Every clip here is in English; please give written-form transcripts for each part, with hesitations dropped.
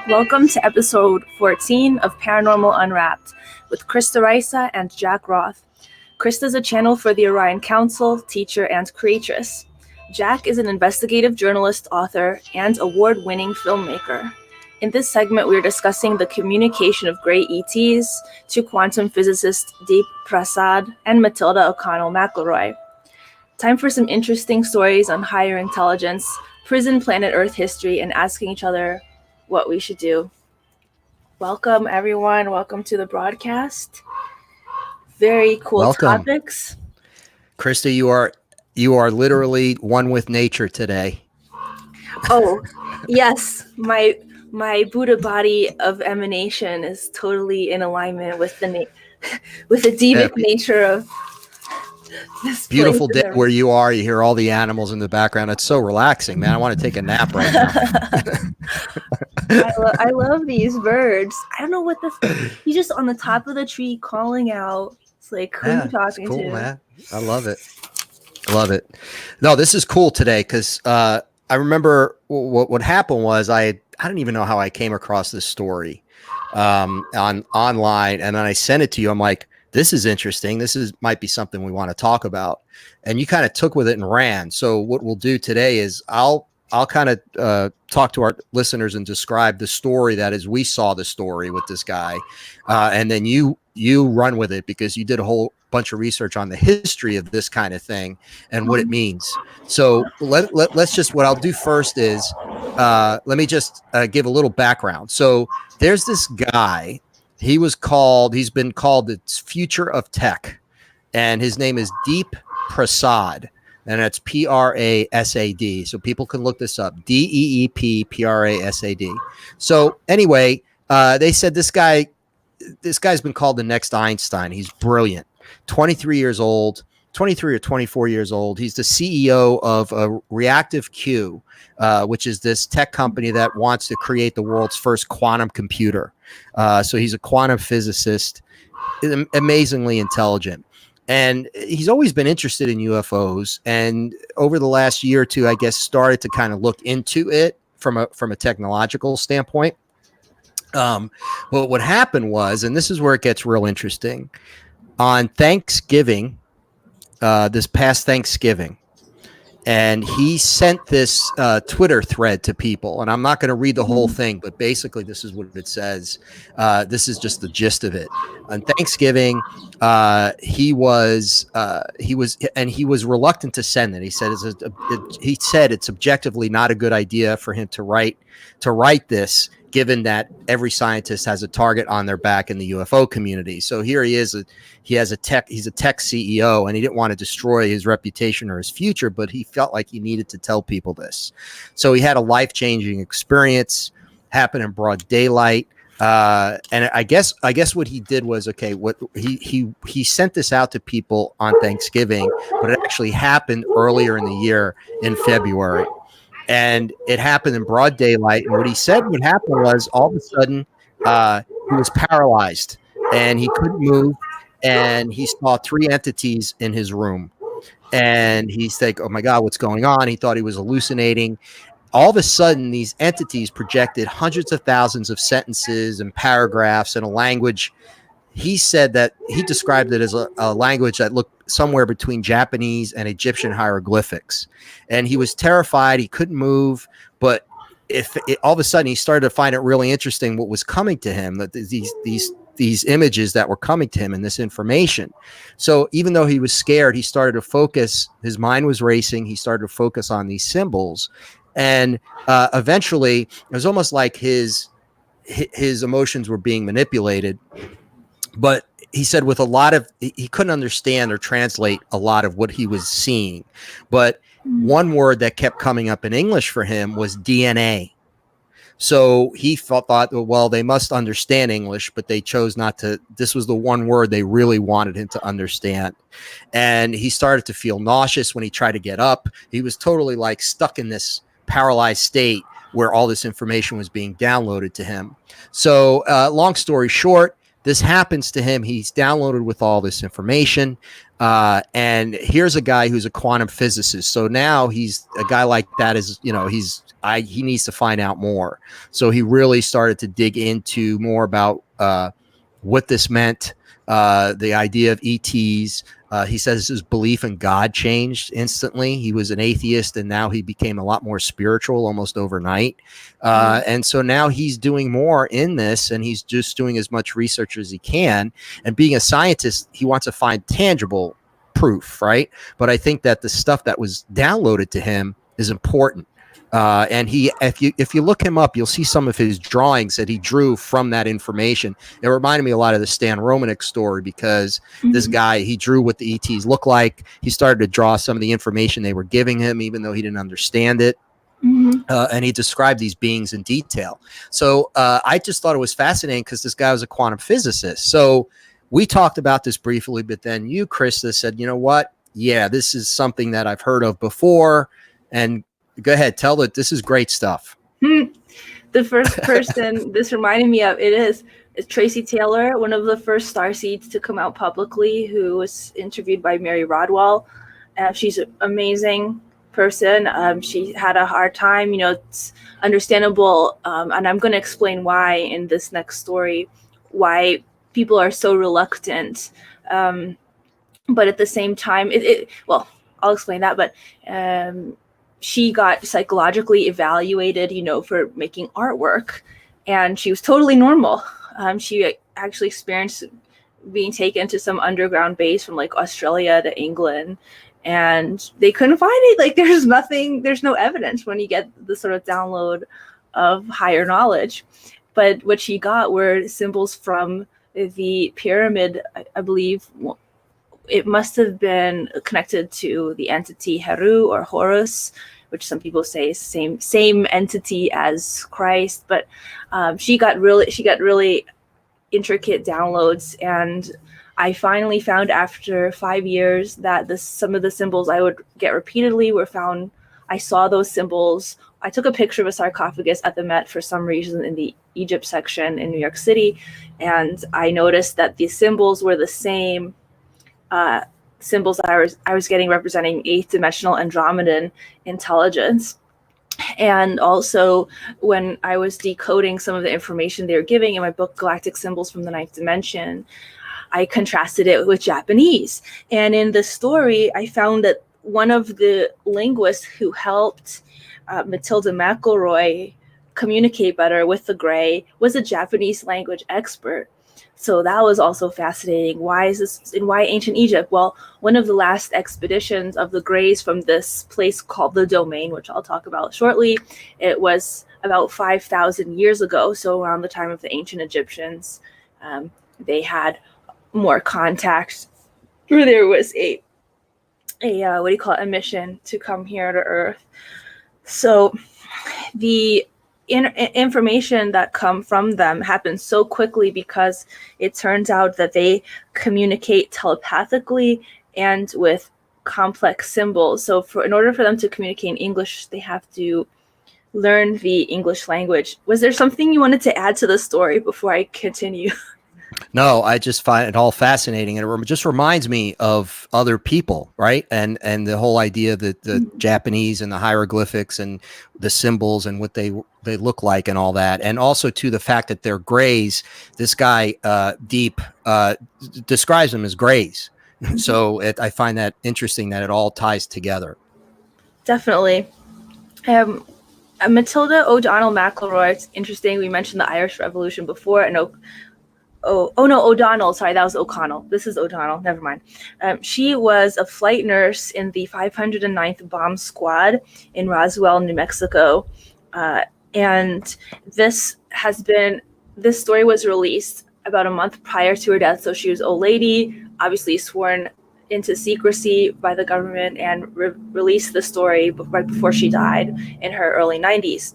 Welcome to episode 14 of Paranormal Unwrapped with Krista Risa and Jack Roth. Krista's a channel for the Orion Council, teacher, and creatress. Jack is an investigative journalist, author, and award-winning filmmaker. In this segment, we're discussing the communication of gray ETs to quantum physicist Deep Prasad and Matilda O'Connell McElroy. Time for some interesting stories on higher intelligence, prison planet Earth history, and asking each other what we should do. Welcome, everyone. Welcome to the broadcast. Very cool topics. Krista, you are literally one with nature today. Oh, yes. My Buddha body of emanation is totally in alignment with the devic nature of this beautiful day where you are. You hear all the animals in the background. It's so relaxing, man. I want to take a nap right now. I love these birds. I don't know what he's just on the top of the tree calling out. It's like, who are you talking cool, to? Man. I love it. No, this is cool today because I remember what happened was I don't even know how I came across this story online, and then I sent it to you. I'm like, this is interesting. Might be something we want to talk about. And you kind of took with it and ran. So what we'll do today is I'll kind of talk to our listeners and describe the story that is we saw the story with this guy. And then you run with it because you did a whole bunch of research on the history of this kind of thing and what it means. So let's just, what I'll do first is let me just give a little background. So there's this guy. He's been called the future of tech, and his name is Deep Prasad, and it's Prasad. So people can look this up, Deep Prasad. So anyway, they said this guy's been called the next Einstein. He's brilliant, 23 or 24 years old. He's the CEO of Reactive Q, which is this tech company that wants to create the world's first quantum computer. So he's a quantum physicist, amazingly intelligent. And he's always been interested in UFOs. And over the last year or two, I guess, started to kind of look into it from a technological standpoint. But what happened was, and this is where it gets real interesting, on Thanksgiving, this past Thanksgiving, and he sent this Twitter thread to people, and I'm not going to read the whole thing, but basically this is what it says. This is just the gist of it. On Thanksgiving, he was reluctant to send it. He said it's objectively not a good idea for him to write this, given that every scientist has a target on their back in the UFO community. So here he is, he's a tech CEO, and he didn't want to destroy his reputation or his future, but he felt like he needed to tell people this. So he had a life-changing experience happen in broad daylight. And I guess what he did was, he sent this out to people on Thanksgiving, but it actually happened earlier in the year in February. And it happened in broad daylight. And what he said would happen was all of a sudden he was paralyzed and he couldn't move. And he saw three entities in his room. And he's like, oh, my God, what's going on? He thought he was hallucinating. All of a sudden, these entities projected hundreds of thousands of sentences and paragraphs in a language. He said that he described it as a language that looked somewhere between Japanese and Egyptian hieroglyphics. And he was terrified. He couldn't move. But all of a sudden, he started to find it really interesting what was coming to him, that these images that were coming to him and this information. So even though he was scared, he started to focus. His mind was racing. He started to focus on these symbols. And eventually, it was almost like his emotions were being manipulated. But he said he couldn't understand or translate a lot of what he was seeing. But one word that kept coming up in English for him was DNA. So he thought, well, they must understand English, but they chose not to. This was the one word they really wanted him to understand. And he started to feel nauseous when he tried to get up. He was totally like stuck in this paralyzed state where all this information was being downloaded to him. So long story short, this happens to him. He's downloaded with all this information. And here's a guy who's a quantum physicist. So now he's a guy like that is, you know, he needs to find out more. So he really started to dig into more about what this meant, the idea of ETs. He says his belief in God changed instantly. He was an atheist, and now he became a lot more spiritual almost overnight. And so now he's doing more in this, and he's just doing as much research as he can. And being a scientist, he wants to find tangible proof, right? But I think that the stuff that was downloaded to him is important. And if you look him up, you'll see some of his drawings that he drew from that information. It reminded me a lot of the Stan Romanek story, because this guy, he drew what the ETs look like. He started to draw some of the information they were giving him, even though he didn't understand it. And he described these beings in detail. So I just thought it was fascinating, because this guy was a quantum physicist. So we talked about this briefly, but then you, Krista, said, you know what? Yeah, this is something that I've heard of before. And go ahead, tell that this is great stuff. The first person this reminded me of is Tracy Taylor, one of the first starseeds to come out publicly, who was interviewed by Mary Rodwell. She's an amazing person. She had a hard time, you know, it's understandable. And I'm going to explain why in this next story, why people are so reluctant. But at the same time, well, I'll explain that, but she got psychologically evaluated, you know, for making artwork, and she was totally normal. She actually experienced being taken to some underground base from like Australia to England, and they couldn't find it. Like there's no evidence when you get the sort of download of higher knowledge. But what she got were symbols from the pyramid, I believe. It must have been connected to the entity Heru or Horus, which some people say is same entity as Christ. But she got really intricate downloads, and I finally found after 5 years that some of the symbols I would get repeatedly were found. I saw those symbols. I took a picture of a sarcophagus at the Met for some reason in the Egypt section in New York City, and I noticed that the symbols were the same symbols I was getting representing eighth dimensional Andromedan intelligence. And also when I was decoding some of the information they were giving in my book, Galactic Symbols from the Ninth Dimension, I contrasted it with Japanese. And in the story, I found that one of the linguists who helped Matilda McElroy communicate better with the Gray was a Japanese language expert. So that was also fascinating. Why is this, and why ancient Egypt? Well, one of the last expeditions of the Greys from this place called the Domain, which I'll talk about shortly, it was about 5,000 years ago. So around the time of the ancient Egyptians, they had more contact. There was a what do you call it, a mission to come here to Earth. So the information that come from them happens so quickly because it turns out that they communicate telepathically and with complex symbols. So in order for them to communicate in English, they have to learn the English language. Was there something you wanted to add to the story before I continue? No, I just find it all fascinating, and it just reminds me of other people, right? And the whole idea that the Japanese and the hieroglyphics and the symbols and what they look like and all that, and also to the fact that they're Greys. This guy Deep describes them as Greys, so I find that interesting that it all ties together. Definitely. Matilda O'Donnell McElroy. It's interesting. We mentioned the Irish Revolution before, and O'Donnell. Sorry, that was O'Connell. This is O'Donnell. Never mind. She was a flight nurse in the 509th Bomb Squad in Roswell, New Mexico. And this story was released about a month prior to her death. So she was an old lady, obviously sworn into secrecy by the government, and released the story right before she died in her early 90s.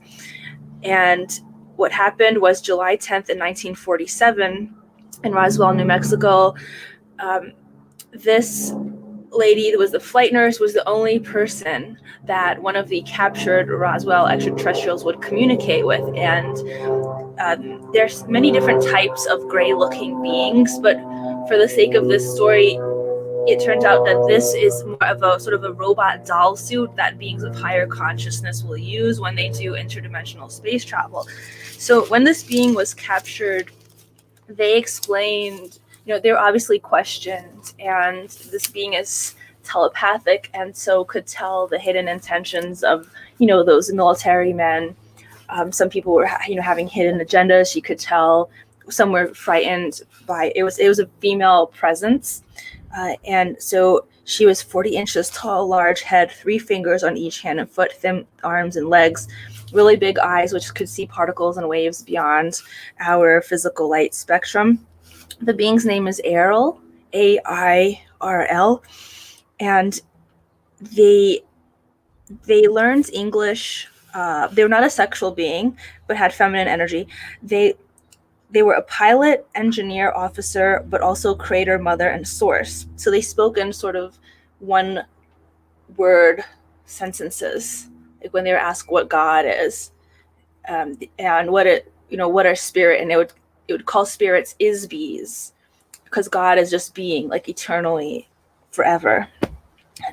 And what happened was July 10th in 1947 in Roswell, New Mexico, this lady that was the flight nurse was the only person that one of the captured Roswell extraterrestrials would communicate with. And there's many different types of gray-looking beings, but for the sake of this story, it turns out that this is more of a sort of a robot doll suit that beings of higher consciousness will use when they do interdimensional space travel. So when this being was captured, they explained, they were obviously questioned, and this being is telepathic and so could tell the hidden intentions of, those military men. Some people were, having hidden agendas. She could tell some were frightened by it was a female presence. And so she was 40 inches tall, large head, 3 fingers on each hand and foot, thin arms and legs, really big eyes, which could see particles and waves beyond our physical light spectrum. The being's name is Airl, AIRL, and they learned English. They were not a sexual being, but had feminine energy. They were a pilot, engineer, officer, but also creator, mother, and source. So they spoke in sort of one-word sentences, like when they were asked what God is, and what are spirit, and it would call spirits is-bees, because God is just being, like eternally, forever.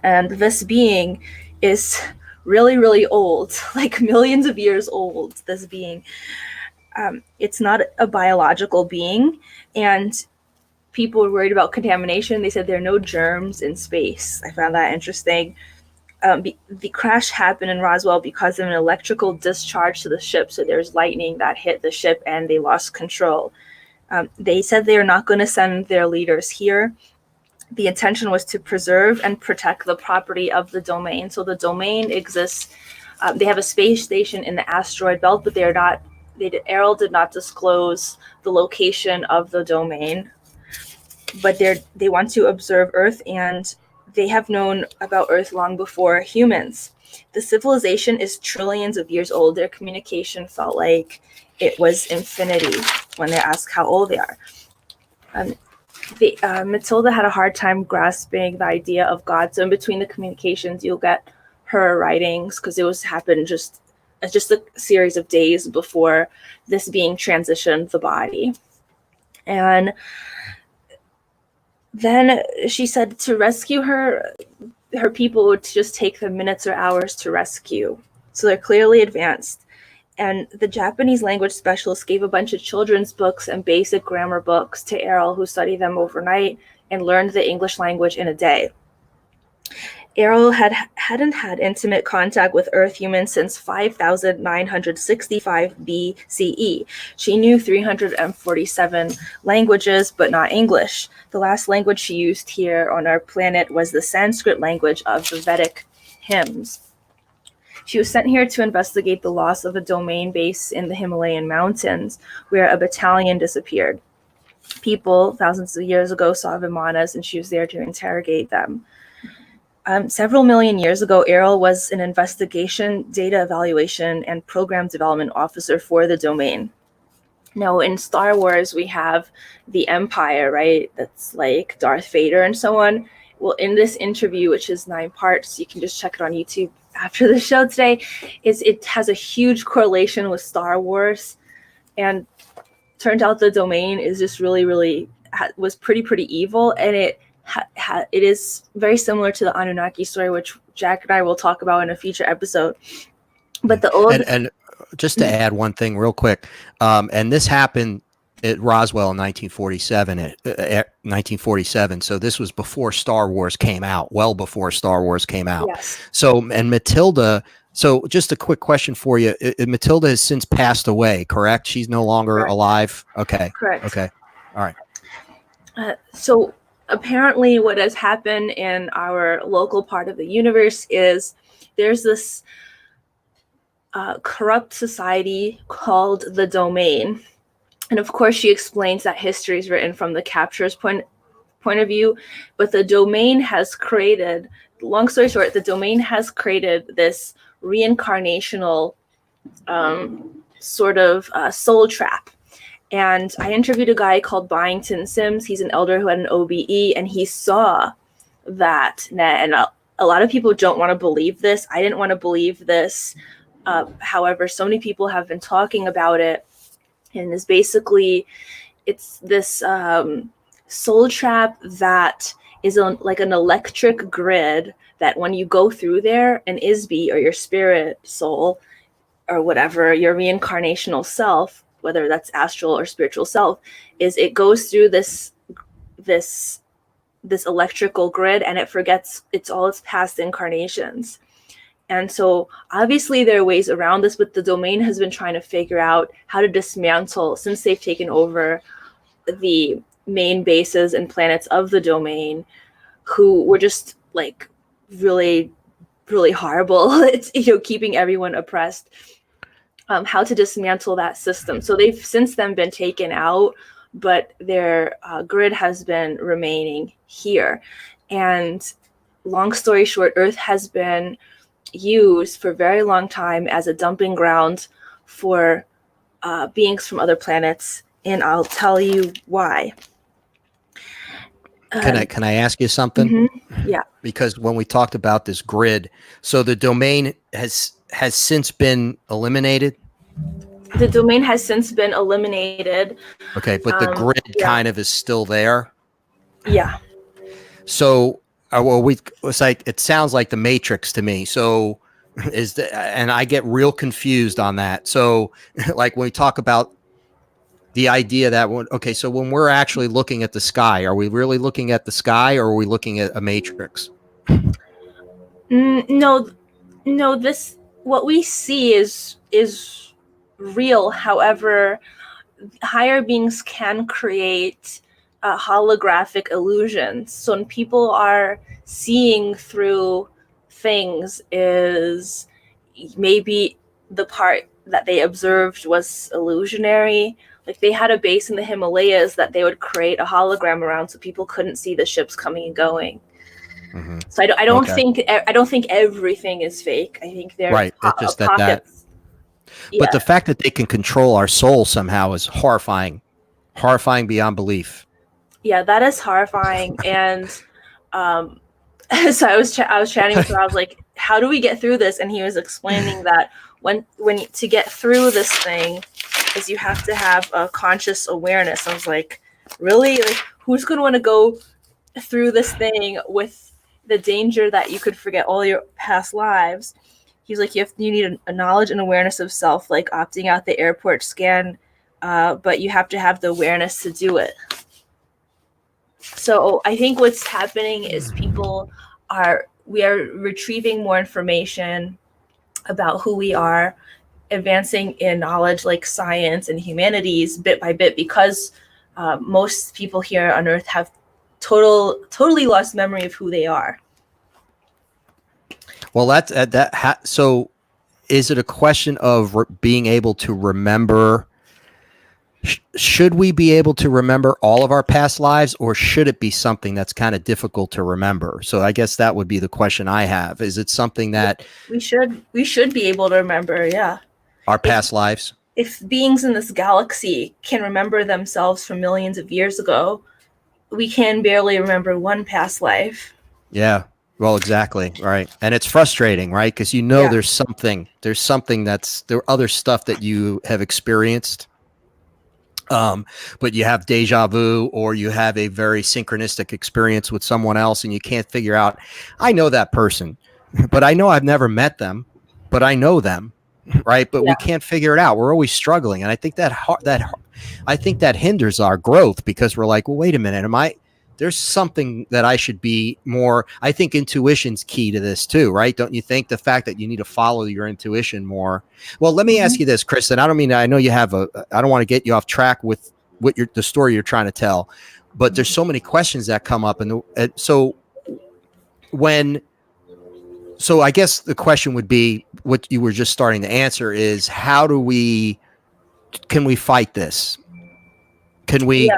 And this being is really, really old, like millions of years old. This being. It's not a biological being, and people were worried about contamination. They said there are no germs in space. I found that interesting. The crash happened in Roswell because of an electrical discharge to the ship. So there's lightning that hit the ship and they lost control. They said they are not going to send their leaders here. The intention was to preserve and protect the property of the domain. So the domain exists. They have a space station in the asteroid belt, but Airl did not disclose the location of the domain, but they want to observe Earth, and they have known about Earth long before humans. The civilization is trillions of years old. Their communication felt like it was infinity when they're asked how old they are. Matilda had a hard time grasping the idea of God. So in between the communications, you'll get her writings, because it happened just a series of days before this being transitioned the body. And then she said to rescue her people would just take them minutes or hours to rescue. So they're clearly advanced. And the Japanese language specialist gave a bunch of children's books and basic grammar books to Airl, who studied them overnight and learned the English language in a day. Airl hadn't had intimate contact with Earth humans since 5,965 BCE. She knew 347 languages, but not English. The last language she used here on our planet was the Sanskrit language of the Vedic hymns. She was sent here to investigate the loss of a domain base in the Himalayan mountains, where a battalion disappeared. People, thousands of years ago, saw Vimanas, and she was there to interrogate them. Several million years ago, Airl was an investigation, data evaluation, and program development officer for the domain. Now, in Star Wars, we have the Empire, right? That's like Darth Vader and so on. Well, in this interview, which is 9 parts, you can just check it on YouTube after the show today, it has a huge correlation with Star Wars. And turned out the domain is just really, really, was pretty evil. And it is very similar to the Anunnaki story, which Jack and I will talk about in a future episode. But the old and just to add one thing real quick, and this happened at Roswell in 1947. So this was before Star Wars came out, well before Star Wars came out. Yes. So, and Matilda. So just a quick question for you. Matilda has since passed away, correct? She's no longer Correct. Alive. Okay. Correct. Okay. All right. So apparently what has happened in our local part of the universe is there's this corrupt society called the Domain. And of course, she explains that history is written from the capturer's point of view, but the Domain has created, long story short, the Domain has created this reincarnational sort of soul trap. And I interviewed a guy called Byington Sims. He's an elder who had an OBE, and he saw that net. And a lot of people don't want to believe this. I didn't want to believe this. However, so many people have been talking about it, and it's basically, it's this soul trap that is like an electric grid that when you go through there, an Isby or your spirit soul or whatever, your reincarnational self, whether that's astral or spiritual self, is it goes through this electrical grid and it forgets it's all its past incarnations. And so obviously there are ways around this, but the domain has been trying to figure out how to dismantle, since they've taken over the main bases and planets of the domain, who were just like really, really horrible. It's, keeping everyone oppressed. How to dismantle that system. So they've since then been taken out, but their grid has been remaining here. And long story short, Earth has been used for a very long time as a dumping ground for beings from other planets, and I'll tell you why. Can I ask you something? Mm-hmm. Yeah. Because when we talked about this grid, so the domain has since been eliminated. The domain has since been eliminated. Okay, but the grid kind of is still there. Yeah. So, it's like, it sounds like the Matrix to me. So, and I get real confused on that. So, like when we talk about the idea that so when we're actually looking at the sky, are we really looking at the sky, or are we looking at a matrix? No. This, what we see is real. However, higher beings can create holographic illusions. So when people are seeing through things, is maybe the part that they observed was illusionary. Like they had a base in the Himalayas that they would create a hologram around so people couldn't see the ships coming and going. Mm-hmm. So I don't think everything is fake. I think there's right. It's just pockets. But the fact that they can control our soul somehow is horrifying beyond belief. Yeah, that is horrifying. And so I was chatting with him. I was like, "How do we get through this?" And he was explaining that when to get through this thing, is you have to have a conscious awareness. I was like, really? Like, who's going to want to go through this thing with the danger that you could forget all your past lives? He's like, you need a knowledge and awareness of self, like opting out the airport scan, but you have to have the awareness to do it. So I think what's happening is we are retrieving more information about who we are, advancing in knowledge like science and humanities bit by bit, because most people here on Earth have totally lost memory of who they are. Well, so is it a question of being able to remember? Should we be able to remember all of our past lives, or should it be something that's kind of difficult to remember? So I guess that would be the question I have. Is it something that we should be able to remember? Yeah. Our past lives? If beings in this galaxy can remember themselves from millions of years ago, we can barely remember one past life. Yeah. Well, exactly. Right. And it's frustrating, right? Because there's something there are other stuff that you have experienced. But you have deja vu, or you have a very synchronistic experience with someone else, and you can't figure out, I know that person, but I know I've never met them, but I know them. Right. But we can't figure it out. We're always struggling. And I think that hinders our growth, because we're like, well, wait a minute. There's something that I should be more. I think intuition's key to this too, right? Don't you think? The fact that you need to follow your intuition more. Well, let me ask you this, Kristen. I know you have I don't want to get you off track with the story you're trying to tell, but there's so many questions that come up. So I guess the question would be, what you were just starting to answer is, can we fight this? Can we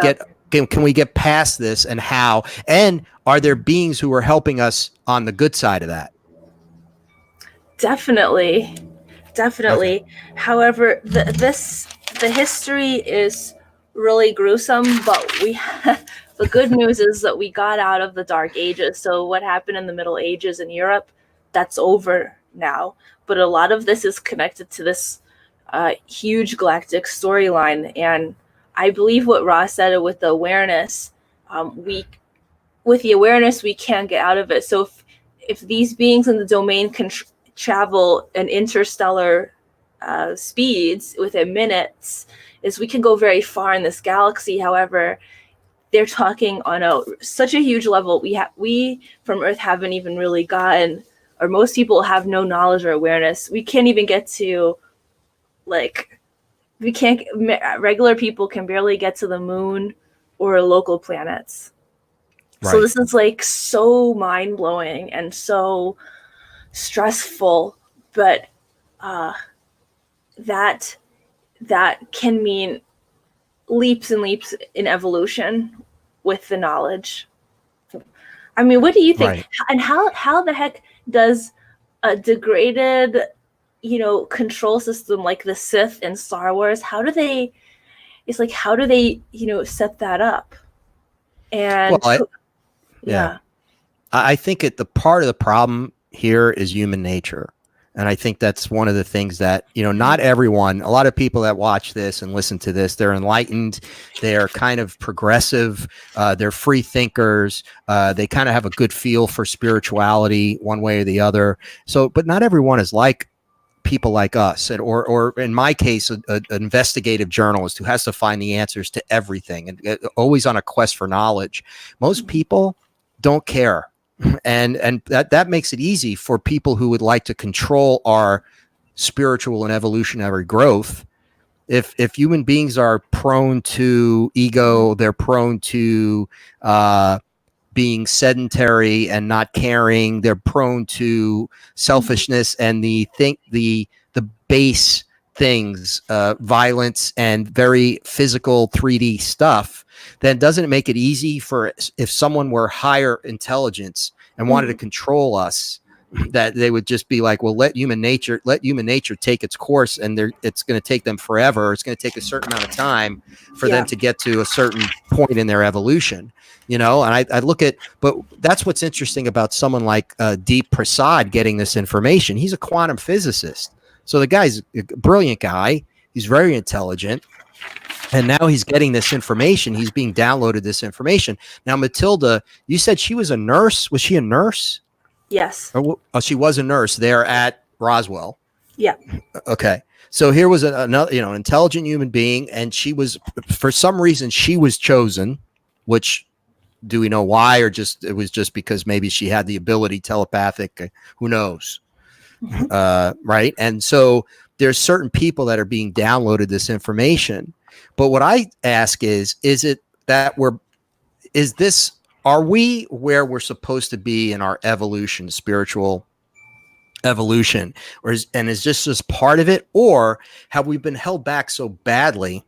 get past this, and how? And are there beings who are helping us on the good side of that? Definitely. Okay. However, the history is really gruesome, but The good news is that we got out of the Dark Ages. So what happened in the Middle Ages in Europe, that's over now. But a lot of this is connected to this huge galactic storyline. And I believe what Ross said with the awareness, with the awareness, we can't get out of it. So if these beings in the domain can travel an interstellar speeds within minutes, is we can go very far in this galaxy. However, they're talking on such a huge level. We from Earth haven't even really gotten, or most people have no knowledge or awareness. We can't even get to, like, regular people can barely get to the moon or local planets. Right. So this is like so mind-blowing and so stressful, but that can mean leaps and leaps in evolution with the knowledge. I mean, what do you think? Right. And how the heck does a degraded, control system like the Sith in Star Wars, how do they set that up? And I think the part of the problem here is human nature. And I think that's one of the things that, not everyone, a lot of people that watch this and listen to this, they're enlightened, they're kind of progressive, they're free thinkers, they kind of have a good feel for spirituality one way or the other. So, but not everyone is like people like us, or in my case, an investigative journalist who has to find the answers to everything and always on a quest for knowledge. Most people don't care. And that makes it easy for people who would like to control our spiritual and evolutionary growth. If human beings are prone to ego, they're prone to being sedentary and not caring, they're prone to selfishness and the base things, violence and very physical 3D stuff, then doesn't it make it easy for, if someone were higher intelligence and wanted to control us, that they would just be like, well, let human nature take its course, and it's going to take them forever. It's going to take a certain amount of time for them to get to a certain point in their evolution, And I look at, but that's what's interesting about someone like Deep Prasad getting this information. He's a quantum physicist. So the guy's a brilliant guy. He's very intelligent. And now he's getting this information. He's being downloaded this information. Now, Matilda, you said she was a nurse. Was she a nurse? Yes. Oh, she was a nurse there at Roswell. Yeah. Okay. So here was another, intelligent human being, and she was, for some reason, she was chosen, which, do we know why, or it was just because maybe she had the ability, telepathic, who knows? Right. And so there's certain people that are being downloaded this information. But what I ask is it that are we where we're supposed to be in our evolution, spiritual evolution, is this just part of it, or have we been held back so badly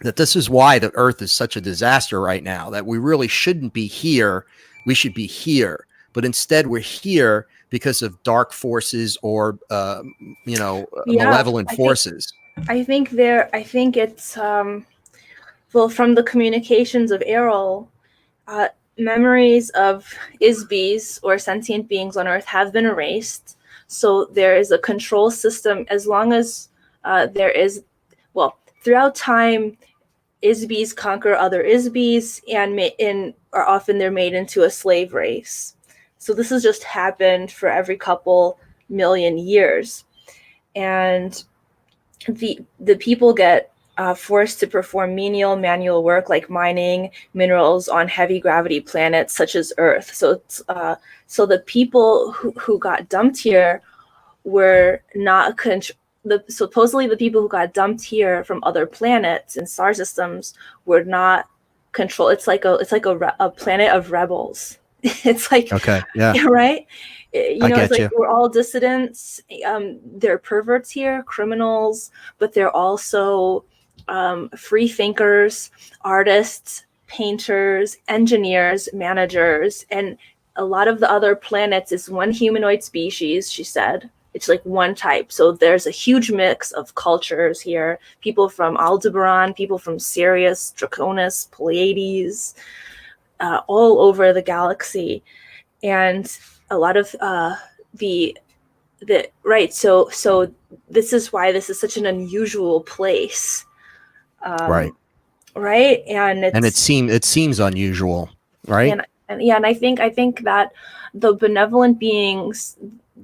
that this is why the Earth is such a disaster right now, that we really shouldn't be here? We should be here, but instead we're here because of dark forces or malevolent forces. I think it's from the communications of Errol, memories of Isbis or sentient beings on Earth have been erased. So there is a control system. As long as throughout time, Isbis conquer other Isbis and are often they're made into a slave race. So this has just happened for every couple million years, and the people get forced to perform menial manual work like mining minerals on heavy gravity planets such as Earth. So so the people who got dumped here were not supposedly the people who got dumped here from other planets and star systems were not controlled. It's like a planet of rebels. It's like, okay, yeah, right. It's like we're all dissidents. They're perverts here, criminals, but they're also free thinkers, artists, painters, engineers, managers, and a lot of the other planets is one humanoid species, she said. It's like one type. So there's a huge mix of cultures here. People from Aldebaran, people from Sirius, Draconis, Pleiades, all over the galaxy. And a lot of the right. So this is why this is such an unusual place. Right. Right. And it seems unusual, right? And I think that the benevolent beings,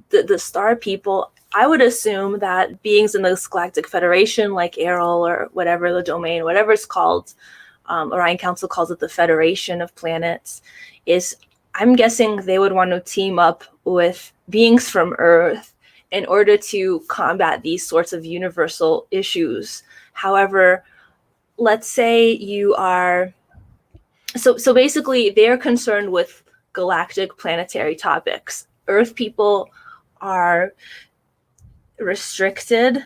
the star people, I would assume that beings in this Galactic Federation, like Errol or whatever the domain, whatever it's called, Orion Council calls it the Federation of Planets, is, I'm guessing they would want to team up with beings from Earth in order to combat these sorts of universal issues. However, let's say you are, so basically they're concerned with galactic planetary topics. Earth people are restricted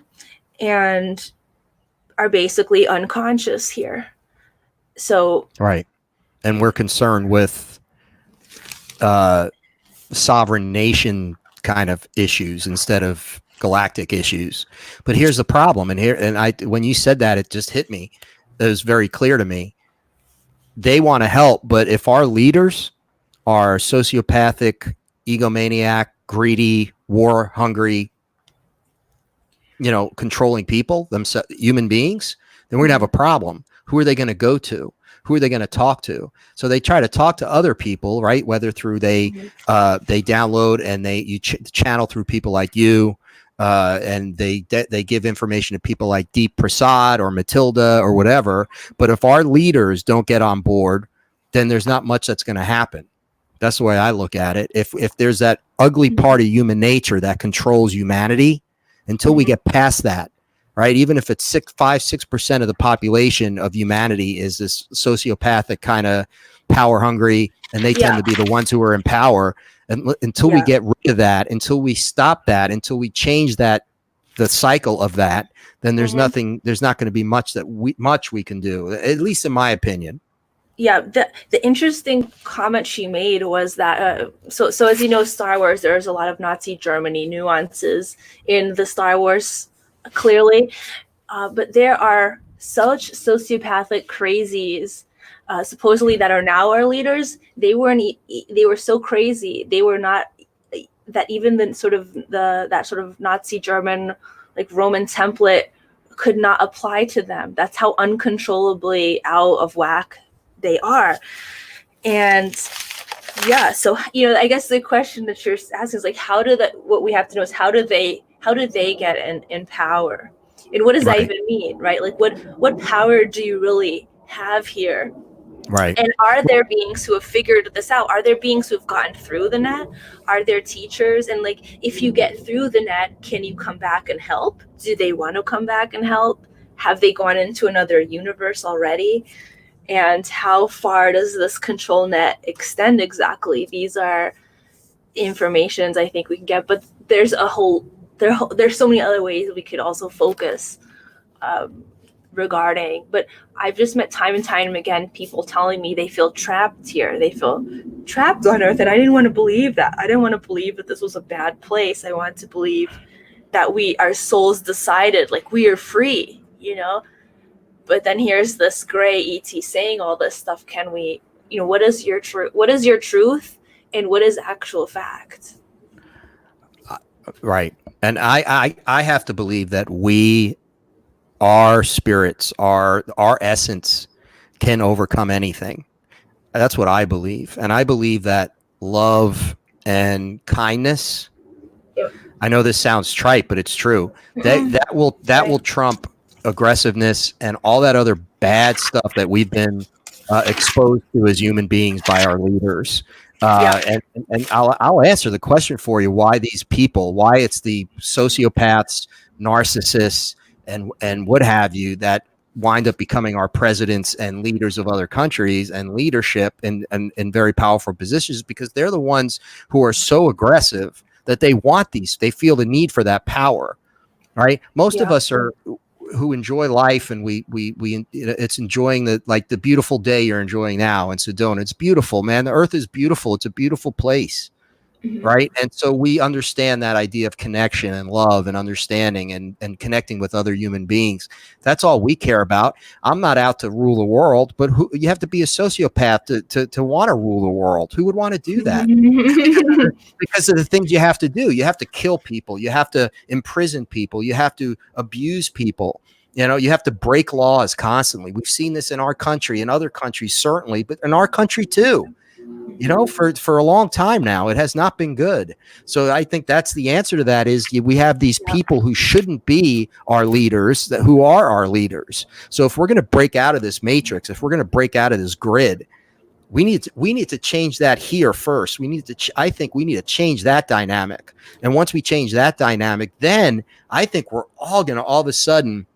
and are basically unconscious here. So right. And we're concerned with sovereign nation kind of issues instead of galactic issues. But here's the problem, when you said that, it just hit me. It was very clear to me. They want to help, but if our leaders are sociopathic, egomaniac, greedy, war hungry, controlling people, themselves, human beings, then we're gonna have a problem. Who are they going to go to? Who are they going to talk to? So they try to talk to other people, right? Whether through they download and you channel through people like you, and they give information to people like Deep Prasad or Matilda or whatever. But if our leaders don't get on board, then there's not much that's going to happen. That's the way I look at it. If there's that ugly part of human nature that controls humanity, until we get past that, right? Even if it's 5-6% of the population of humanity is this sociopathic kind of power hungry, and they tend to be the ones who are in power. And until we get rid of that, until we stop that, until we change the cycle of that, then there's nothing. There's not going to be much we can do, at least in my opinion. Yeah, the interesting comment she made was that so as you know, Star Wars, there's a lot of Nazi Germany nuances in the Star Wars, clearly, but there are such sociopathic crazies, supposedly, that are now our leaders. They were so crazy. They were not that even that sort of Nazi German, like Roman template, could not apply to them. That's how uncontrollably out of whack they are. And so I guess the question that you're asking is like, what we have to know is how do they get in power, and what does that even mean, right? Like what power do you really have here? Right. And are there beings who have figured this out? Are there beings who have gotten through the net? Are there teachers? And like, if you get through the net, can you come back and help? Do they want to come back and help? Have they gone into another universe already? And how far does this control net extend exactly? These are informations I think we can get, but there's so many other ways we could also focus regarding. But I've just met time and time again people telling me they feel trapped here. They feel trapped on Earth, and I didn't want to believe that. I didn't want to believe that this was a bad place. I wanted to believe that our souls decided, like, we are free, But then here's this gray ET saying all this stuff. Can we, what is your truth, and what is actual fact? Right. And I have to believe that our spirits, our essence can overcome anything. That's what I believe. And I believe that love and kindness, I know this sounds trite, but it's true. That will trump aggressiveness and all that other bad stuff that we've been exposed to as human beings by our leaders. And I'll answer the question for you: why these people? Why it's the sociopaths, narcissists, and what have you that wind up becoming our presidents and leaders of other countries and leadership in very powerful positions? Because they're the ones who are so aggressive that they feel the need for that power, right? Most of us who enjoy life, and we it's enjoying the beautiful day you're enjoying now in Sedona. It's beautiful, man. The earth is beautiful. It's a beautiful place, right? And so we understand that idea of connection and love and understanding and connecting with other human beings. That's all we care about. I'm not out to rule the world, but you have to be a sociopath to want to rule the world. Who would want to do that? Because of the things you have to do. You have to kill people. You have to imprison people. You have to abuse people. You know, you have to break laws constantly. We've seen this in our country, in other countries, certainly, but in our country too. You know, for a long time now, it has not been good. So I think that's the answer to that is we have these people who shouldn't be our leaders, who are our leaders. So if we're going to break out of this matrix, if we're going to break out of this grid, we need to change that here first. I think we need to change that dynamic. And once we change that dynamic, then I think we're all going to all of a sudden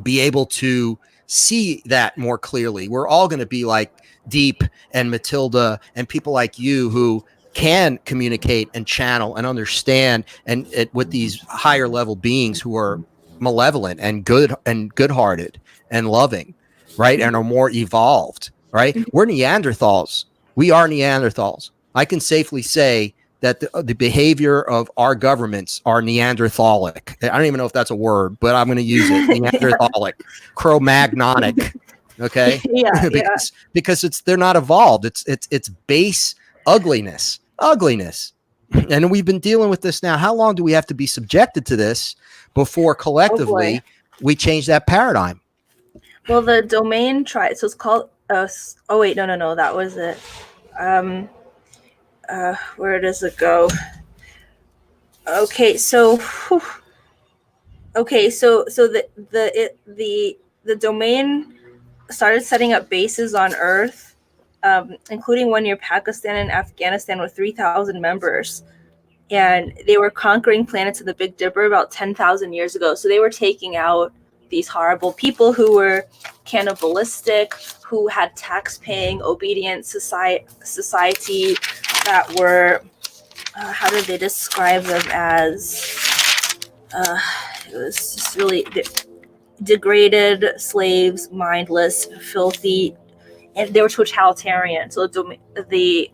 be able to see that more clearly. We're all going to be like Deep and Matilda and people like you who can communicate and channel and understand and with these higher level beings who are malevolent and good-hearted and loving, right? And are more evolved, right? We're Neanderthals. We are Neanderthals. I can safely say that the behavior of our governments are Neanderthalic. I don't even know if that's a word, but I'm going to use it. Neanderthalic, Cro-Magnotic. Okay. because they're not evolved. It's base ugliness. And we've been dealing with this now. How long do we have to be subjected to this before collectively we change that paradigm? Well, the domain tried. So it's called. Oh wait, no. That was it. Where does it go? Okay, so the domain started setting up bases on Earth, including one near Pakistan and Afghanistan with 3,000 members. And they were conquering planets of the Big Dipper about 10,000 years ago. So they were taking out these horrible people who were cannibalistic, who had tax-paying, obedient society that were, how did they describe them as? It was just really degraded slaves, mindless, filthy, and they were totalitarian. So the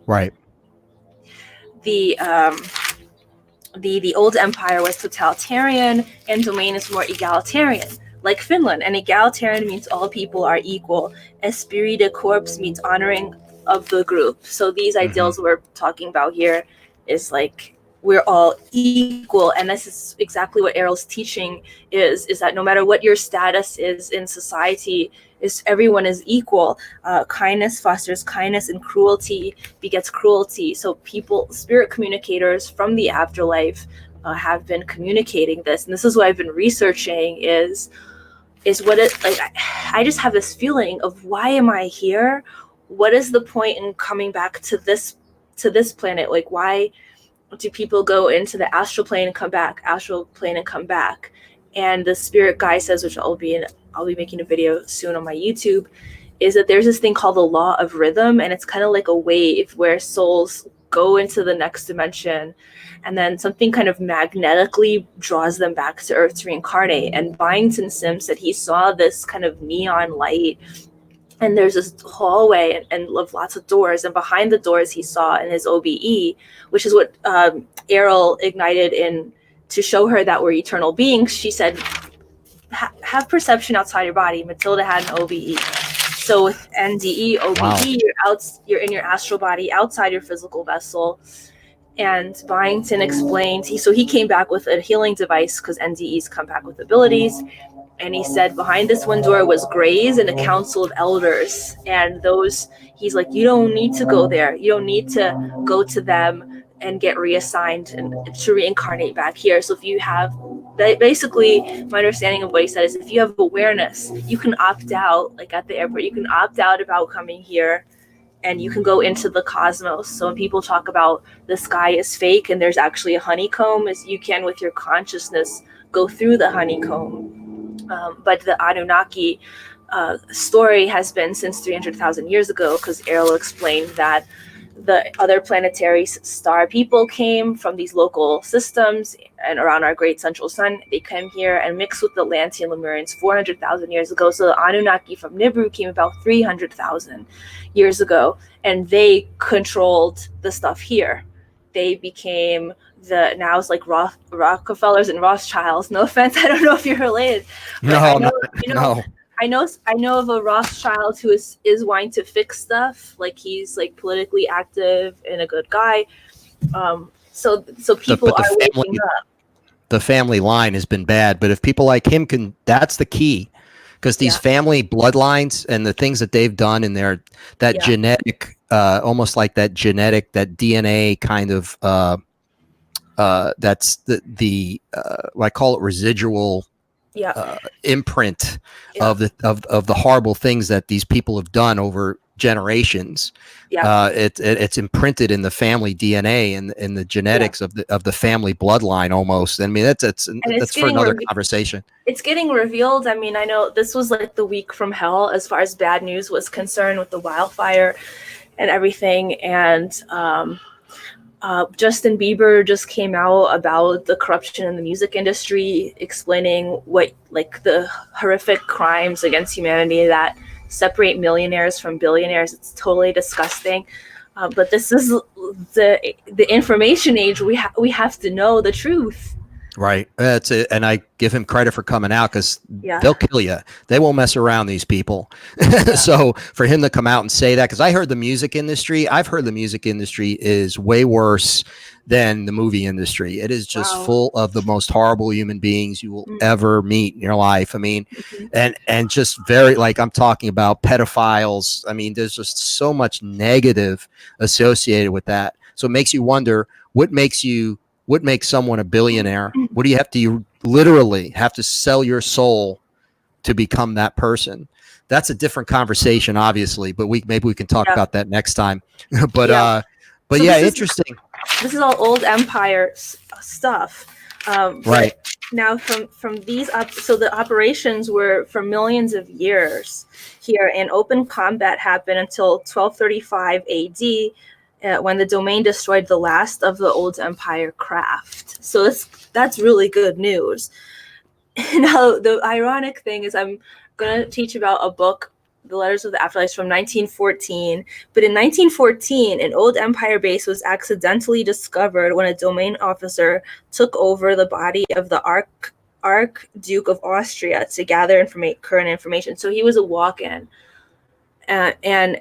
old empire was totalitarian, and domain is more egalitarian, like Finland. And egalitarian means all people are equal. Esprit de corps means honoring of the group. So these ideals we're talking about here is like we're all equal, and this is exactly what Errol's teaching is that no matter what your status is in society, is everyone is equal. Kindness fosters kindness, and cruelty begets cruelty. So people, spirit communicators from the afterlife, have been communicating this, and this is what I've been researching is what it like. I just have this feeling of, why am I here? What is the point in coming back to this planet? Like, why do people go into the astral plane and come back, And the spirit guy says, which I'll be making a video soon on my YouTube, is that there's this thing called the law of rhythm, and it's kind of like a wave where souls go into the next dimension, and then something kind of magnetically draws them back to Earth to reincarnate. And Byington Sims said he saw this kind of neon light, and there's this hallway and lots of doors, and behind the doors he saw in his OBE, which is what Errol ignited in to show her that we're eternal beings. She said, have perception outside your body. Matilda had an OBE. So with NDE, OBE, you're in your astral body outside your physical vessel. And Byington explained, he came back with a healing device because NDEs come back with abilities. And he said behind this one door was grays and a council of elders. And he's like, you don't need to go there. You don't need to go to them and get reassigned and to reincarnate back here. So if you have, basically my understanding of what he said is, if you have awareness, you can opt out, like at the airport, you can opt out about coming here and you can go into the cosmos. So when people talk about the sky is fake and there's actually a honeycomb, as you can with your consciousness go through the honeycomb. But the Anunnaki story has been since 300,000 years ago, because Errol explained that the other planetary star people came from these local systems and around our great central sun. They came here and mixed with the Atlantean Lemurians 400,000 years ago. So the Anunnaki from Nibiru came about 300,000 years ago, and they controlled the stuff here. they became the now it's like Rockefellers and Rothschilds. No offense, I don't know if you're related, but No, I know, no. I know of a Rothschild who is wanting to fix stuff. Like he's like politically active and a good guy. So people are waking up. The family line has been bad, but if people like him can, that's the key, because these family bloodlines and the things that they've done in their genetic, almost like that DNA kind of, that's the I call it residual imprint of the horrible things that these people have done over generations. It's imprinted in the family DNA and in the genetics of the family bloodline almost. I mean, that's for another conversation. It's getting revealed. I mean, I know this was like the week from hell as far as bad news was concerned with the wildfire and everything. And Justin Bieber just came out about the corruption in the music industry, explaining what like the horrific crimes against humanity that separate millionaires from billionaires. It's totally disgusting. But this is the information age. We have to know the truth. Right. That's it. And I give him credit for coming out, because they'll kill you. They won't mess around, these people. So for him to come out and say that, because I've heard the music industry is way worse than the movie industry. It is just full of the most horrible human beings you will ever meet in your life. I mean, and just very, like, I'm talking about pedophiles. I mean, there's just so much negative associated with that. So it makes you wonder, what makes someone a billionaire? What do you have to, you literally have to sell your soul to become that person? That's a different conversation, obviously, but maybe we can talk about that next time. But so interesting. This is all old empire stuff. Right. Now from these so the operations were for millions of years here, and open combat happened until 1235 AD. When the domain destroyed the last of the old empire craft. So that's really good news. Now, the ironic thing is I'm going to teach about a book, The Letters of the Afterlife, from 1914. But in 1914, an old empire base was accidentally discovered when a domain officer took over the body of the Archduke of Austria to gather current information. So he was a walk-in. And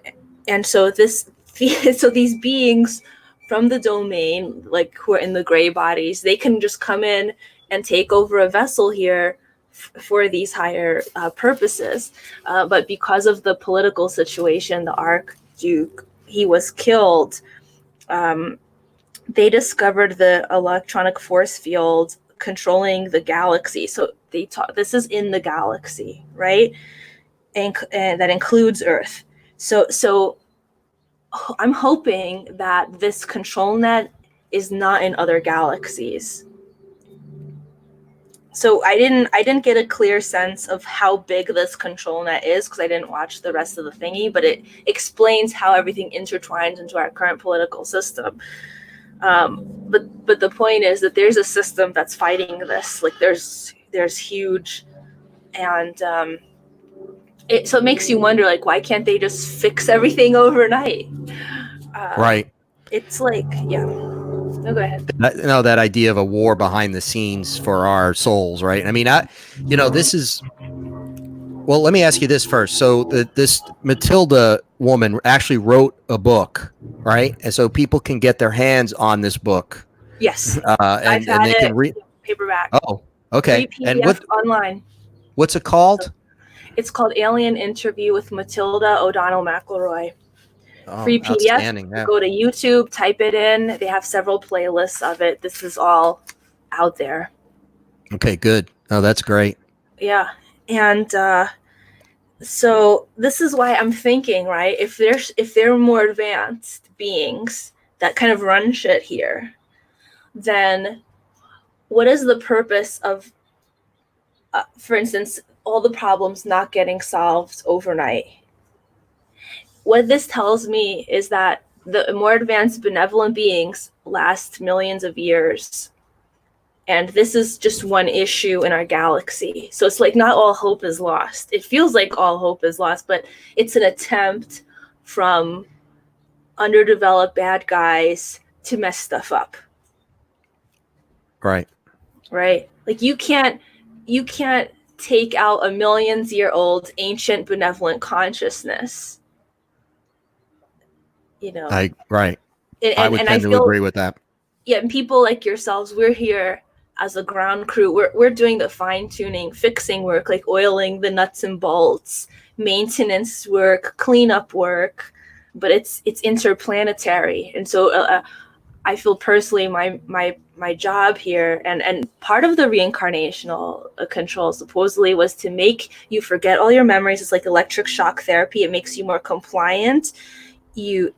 so these beings from the domain, like who are in the gray bodies, they can just come in and take over a vessel here for these higher purposes. But because of the political situation, the Archduke, he was killed. They discovered the electronic force field controlling the galaxy. So this is in the galaxy, right? And that includes Earth. So I'm hoping that this control net is not in other galaxies. So I didn't get a clear sense of how big this control net is, because I didn't watch the rest of the thingy, but it explains how everything intertwines into our current political system. But the point is that there's a system that's fighting this. Like there's huge, and so it makes you wonder, like, why can't they just fix everything overnight? Right. It's like, no, go ahead. That idea of a war behind the scenes for our souls, right? I mean, this is, well, let me ask you this first. So this Matilda woman actually wrote a book, right? And so people can get their hands on this book. Yes. And they can read paperback. Oh, okay. Free PDF online. What's it called? It's called Alien Interview with Matilda O'Donnell McElroy. Free PDF. Yeah. Go to YouTube, type it in. They have several playlists of it. This is all out there. Okay, good. Oh, that's great. Yeah. And so this is why I'm thinking, right? If they're more advanced beings that kind of run shit here, then what is the purpose of, for instance, all the problems not getting solved overnight? What this tells me is that the more advanced benevolent beings last millions of years. And this is just one issue in our galaxy. So it's like not all hope is lost. It feels like all hope is lost, but it's an attempt from underdeveloped bad guys to mess stuff up. Right. Right? Like you can't take out a millions-year-old ancient benevolent consciousness. You know. Right. And I would and I tend to feel, agree with that. yeah, and people like yourselves, we're here as a ground crew. We're doing the fine-tuning, fixing work, like oiling the nuts and bolts, maintenance work, cleanup work, but it's interplanetary. And so I feel personally my job here, and part of the reincarnational control supposedly was to make you forget all your memories. It's like electric shock therapy. It makes you more compliant. You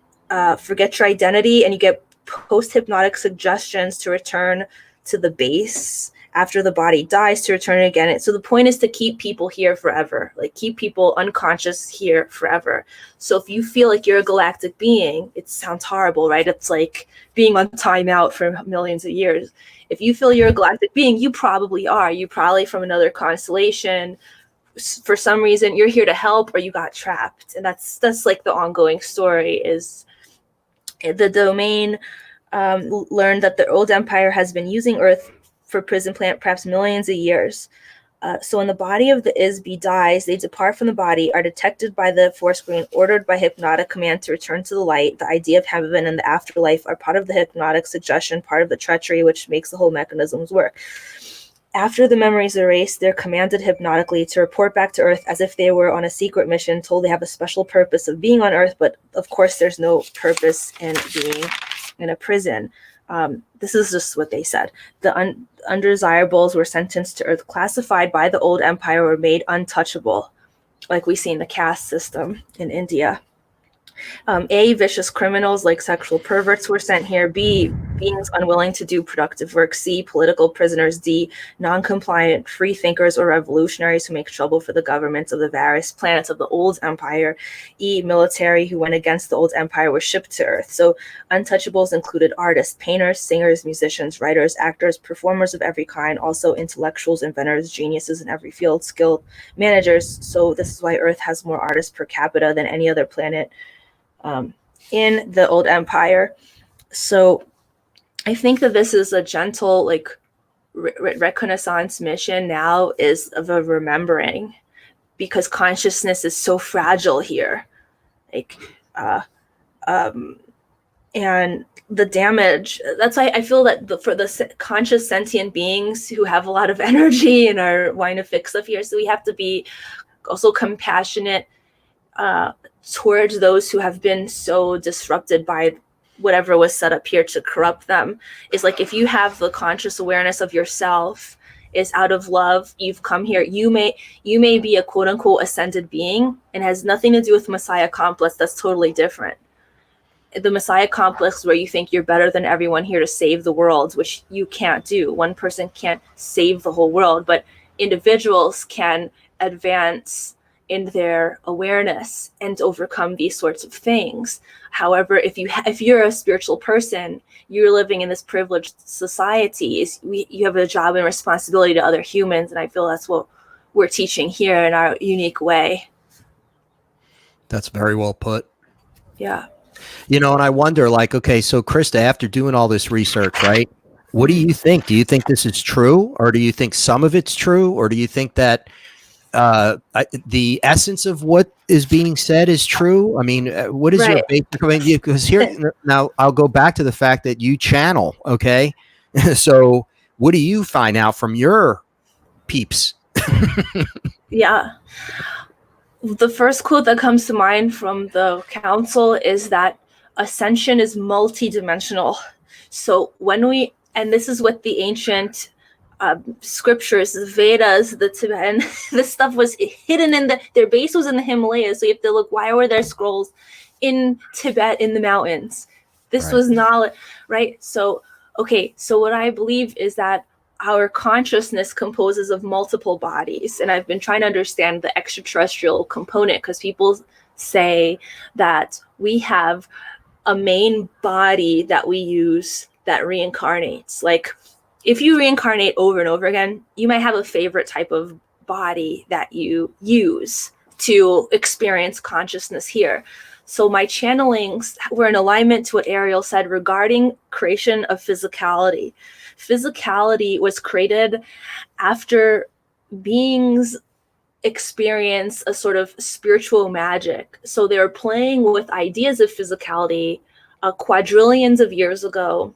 forget your identity, and you get post-hypnotic suggestions to return to the base after the body dies, to return again. So the point is to keep people here forever, like keep people unconscious here forever. So if you feel like you're a galactic being, it sounds horrible, right? It's like being on timeout for millions of years. If you feel you're a galactic being, you probably are. You probably from another constellation. For some reason, you're here to help, or you got trapped. And that's like the ongoing story. Is the domain learned that the old empire has been using Earth for prison planet perhaps millions of years. So when the body of the Isby dies, they depart from the body, are detected by the force screen, ordered by hypnotic command to return to the light. The idea of heaven and the afterlife are part of the hypnotic suggestion, part of the treachery, which makes the whole mechanisms work. After the memory is erased, they're commanded hypnotically to report back to Earth as if they were on a secret mission, told they have a special purpose of being on Earth, but of course there's no purpose in being in a prison. This is just what they said. The undesirables were sentenced to Earth, classified by the old empire, were made untouchable, like we see in the caste system in India. A, vicious criminals like sexual perverts were sent here. B, beings unwilling to do productive work. C, political prisoners. D, non-compliant free thinkers or revolutionaries who make trouble for the governments of the various planets of the old empire. E, military who went against the old empire were shipped to Earth. So untouchables included artists, painters, singers, musicians, writers, actors, performers of every kind, also intellectuals, inventors, geniuses in every field, skilled managers. So this is why Earth has more artists per capita than any other planet in the old empire. So I think that this is a gentle, like, reconnaissance mission now, is of a remembering, because consciousness is so fragile here. Like, and the damage, that's why I feel that for the conscious sentient beings who have a lot of energy and are wanting to fix stuff here, so we have to be also compassionate towards those who have been so disrupted by whatever was set up here to corrupt them. Is like, if you have the conscious awareness of yourself, is out of love, you've come here, you may be a quote unquote ascended being, and has nothing to do with Messiah complex. That's totally different. The Messiah complex, where you think you're better than everyone here to save the world, which you can't do. One person can't save the whole world, but individuals can advance in their awareness and overcome these sorts of things. However, if you're a spiritual person, you're living in this privileged society, you have a job and responsibility to other humans, and I feel that's what we're teaching here in our unique way. That's very well put. Yeah. You know, and I wonder, like, okay, so Krista, after doing all this research, right, what do you think? Do you think this is true, or do you think some of it's true, or do you think that the essence of what is being said is true? I mean, what is your basic? I mean, because here now, I'll go back to the fact that you channel. Okay, so what do you find out from your peeps? Yeah, the first quote that comes to mind from the council is that ascension is multidimensional. So and this is what the ancient scriptures, the Vedas, the Tibetan, this stuff was hidden in their base was in the Himalayas. So you have to look, why were there scrolls in Tibet in the mountains? This was knowledge, right? So, okay, so what I believe is that our consciousness composes of multiple bodies. And I've been trying to understand the extraterrestrial component, because people say that we have a main body that we use that reincarnates. Like, if you reincarnate over and over again, you might have a favorite type of body that you use to experience consciousness here. So my channelings were in alignment to what Ariel said regarding creation of physicality. Physicality was created after beings experience a sort of spiritual magic. So they were playing with ideas of physicality quadrillions of years ago.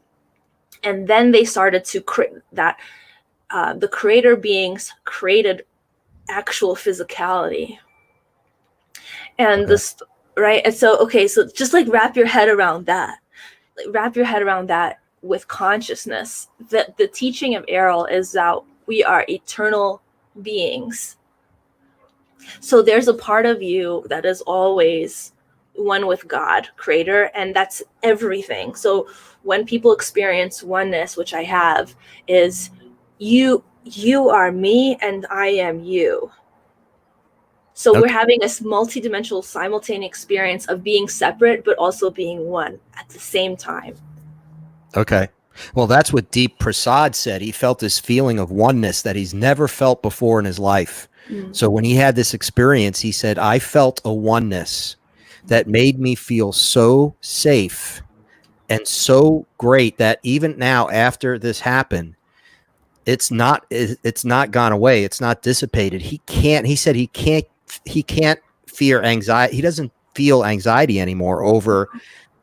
And then they started to create that the creator beings created actual physicality. And this, right? And so, okay, so just like wrap your head around that. Like, wrap your head around that with consciousness. That the teaching of Ariel is that we are eternal beings. So there's a part of you that is always one with God, creator, and that's everything. So when people experience oneness, which I have, is you are me and I am you. So we're having this multidimensional simultaneous experience of being separate, but also being one at the same time. Okay. Well, that's what Deep Prasad said. He felt this feeling of oneness that he's never felt before in his life. So when he had this experience, he said, I felt a oneness that made me feel so safe and so great that even now, after this happened, it's not gone away. It's not dissipated. He said he can't fear anxiety. He doesn't feel anxiety anymore over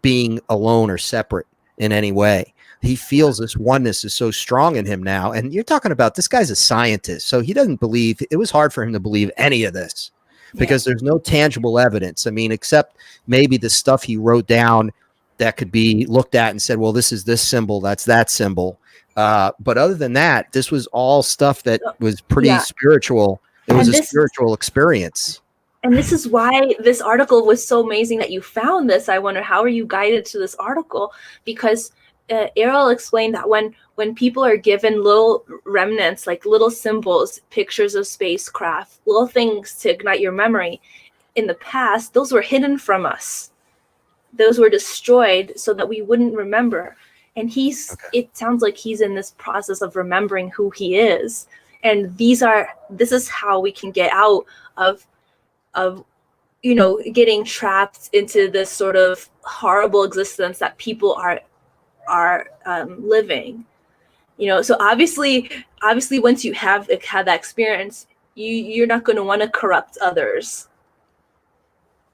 being alone or separate in any way. He feels this oneness is so strong in him now. And you're talking about, this guy's a scientist, so he doesn't believe, it was hard for him to believe any of this because there's no tangible evidence. I mean, except maybe the stuff he wrote down that could be looked at and said, well, this is this symbol, that's that symbol. But other than that, this was all stuff that was pretty spiritual. It was a spiritual experience. And this is why this article was so amazing that you found this. I wonder, how are you guided to this article? Because Ariel explained that when people are given little remnants, like little symbols, pictures of spacecraft, little things to ignite your memory, in the past, those were hidden from us. Those were destroyed so that we wouldn't remember. And it sounds like he's in this process of remembering who he is. And this is how we can get out of getting trapped into this sort of horrible existence that people are living. So obviously once you have had that experience, you're not going to want to corrupt others.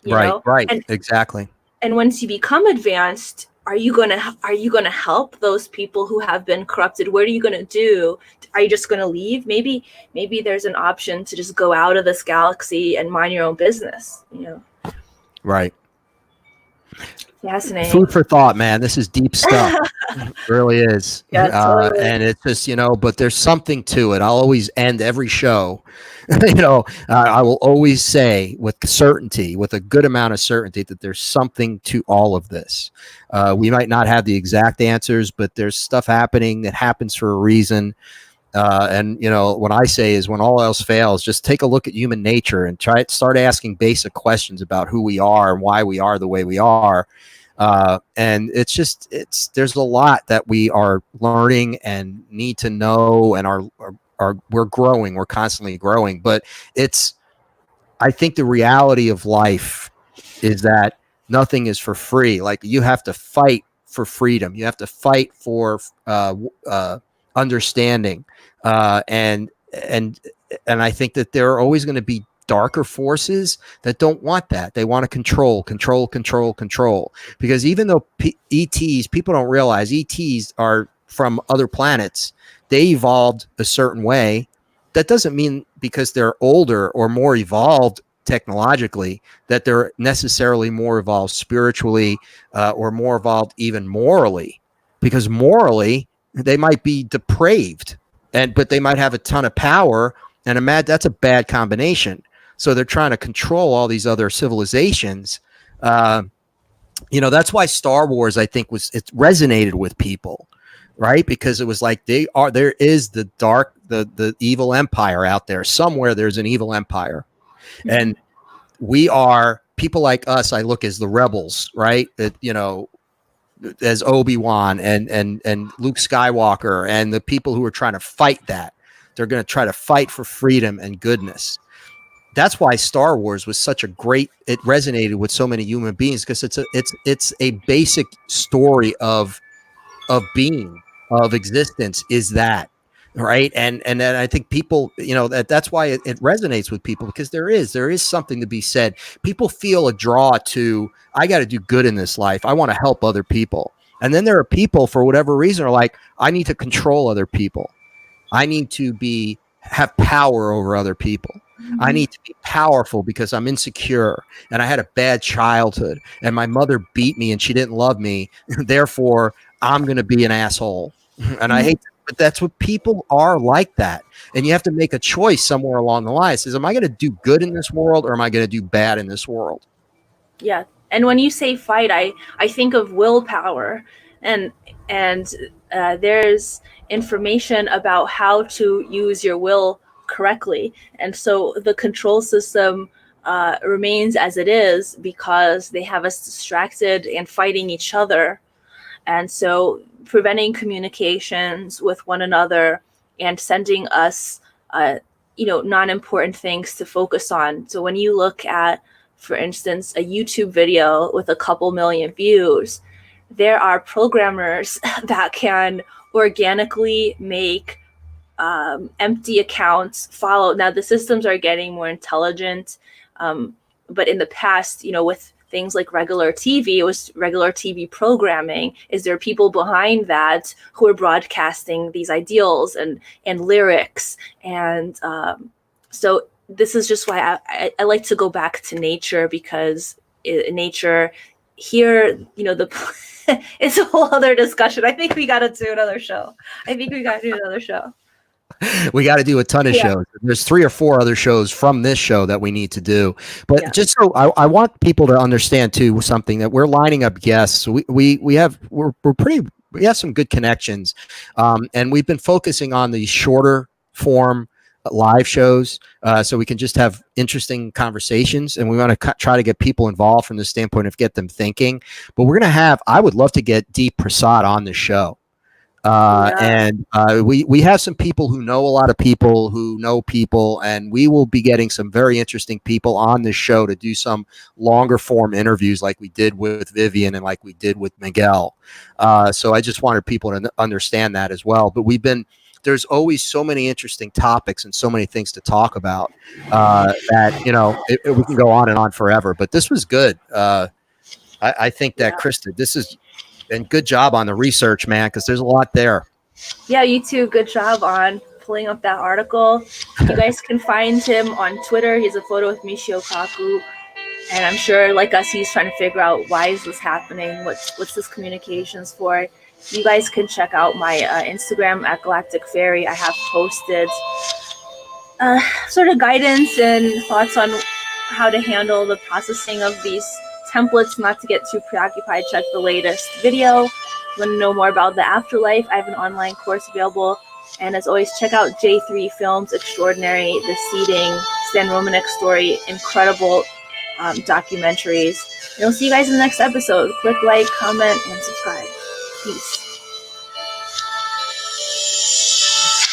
Right. Exactly. And once you become advanced, are you going to help those people who have been corrupted? What are you going to do? Are you just going to leave? Maybe there's an option to just go out of this galaxy and mind your own business. Right. Fascinating. Food for thought, man. This is deep stuff. It really is. Yeah, totally. And it's just, but there's something to it. I'll always end every show. I will always say with certainty, with a good amount of certainty, that there's something to all of this. We might not have the exact answers, but there's stuff happening that happens for a reason. And what I say is, when all else fails, just take a look at human nature and start asking basic questions about who we are and why we are the way we are. And there's a lot that we are learning and need to know, and we're growing. We're constantly growing, but I think the reality of life is that nothing is for free. Like, you have to fight for freedom. You have to fight for, understanding. And I think that there are always going to be darker forces that don't want that. They want to control. Because even though ETs, people don't realize ETs are from other planets, they evolved a certain way. That doesn't mean because they're older or more evolved technologically that they're necessarily more evolved spiritually, or more evolved even morally, because morally they might be depraved, but they might have a ton of power, and that's a bad combination. So they're trying to control all these other civilizations. That's why Star Wars, I think, it resonated with people, right? Because it was like, there is the evil empire out there. Somewhere there's an evil empire. Mm-hmm. And we are, people like us, I look as the rebels, right? As Obi-Wan and Luke Skywalker, and the people who are trying to fight that. They're going to try to fight for freedom and goodness. that's why Star Wars was such a great, it resonated with so many human beings, because it's a basic story of being, of existence, is that right. And then I think people, that's why it resonates with people, because there is something to be said. People feel a draw to, I got to do good in this life, I want to help other people. And then there are people, for whatever reason, are like, I need to control other people, I need to have power over other people, I need to be powerful because I'm insecure and I had a bad childhood and my mother beat me and she didn't love me, therefore I'm going to be an asshole. And I hate that, but that's what people are like that. And you have to make a choice somewhere along the line. It says, am I going to do good in this world, or am I going to do bad in this world? Yeah. And when you say fight, I think of willpower, and there's information about how to use your will correctly. And so the control system remains as it is because they have us distracted and fighting each other. And so preventing communications with one another and sending us, non-important things to focus on. So when you look at, for instance, a YouTube video with a couple million views, there are programmers that can organically make empty accounts follow. Now the systems are getting more intelligent, but in the past, with things like regular TV, it was regular TV programming. Is there people behind that who are broadcasting these ideals and lyrics? And so this is just why I like to go back to nature, because nature here, it's a whole other discussion. I think we got to do another show. We got to do a ton of shows. There's 3 or 4 other shows from this show that we need to do. But just so I want people to understand too, something that we're lining up guests. We have some good connections, and we've been focusing on these shorter form live shows, so we can just have interesting conversations, and we want to try to get people involved from the standpoint of get them thinking. But I would love to get Deep Prasad on the show. And we have some people who know a lot of people who know people, and we will be getting some very interesting people on this show to do some longer form interviews like we did with Vivian and like we did with Miguel. So I just wanted people to understand that as well. But there's always so many interesting topics and so many things to talk about that, we can go on and on forever. But this was good. I think that Krista, and good job on the research, man, because there's a lot there. Yeah, you too. Good job on pulling up that article. You guys can find him on Twitter. He has a photo with Michio Kaku. And I'm sure, like us, he's trying to figure out, why is this happening? What's this communications for? You guys can check out my Instagram at Galactic Fairy. I have posted sort of guidance and thoughts on how to handle the processing of these templates, not to get too preoccupied. Check the latest video. Want to know more about the afterlife? I have an online course available. And as always, check out J3 Films Extraordinary, The Seeding, Stan Romanek story, incredible documentaries. And we'll see you guys in the next episode. Click like, comment, and subscribe. Peace.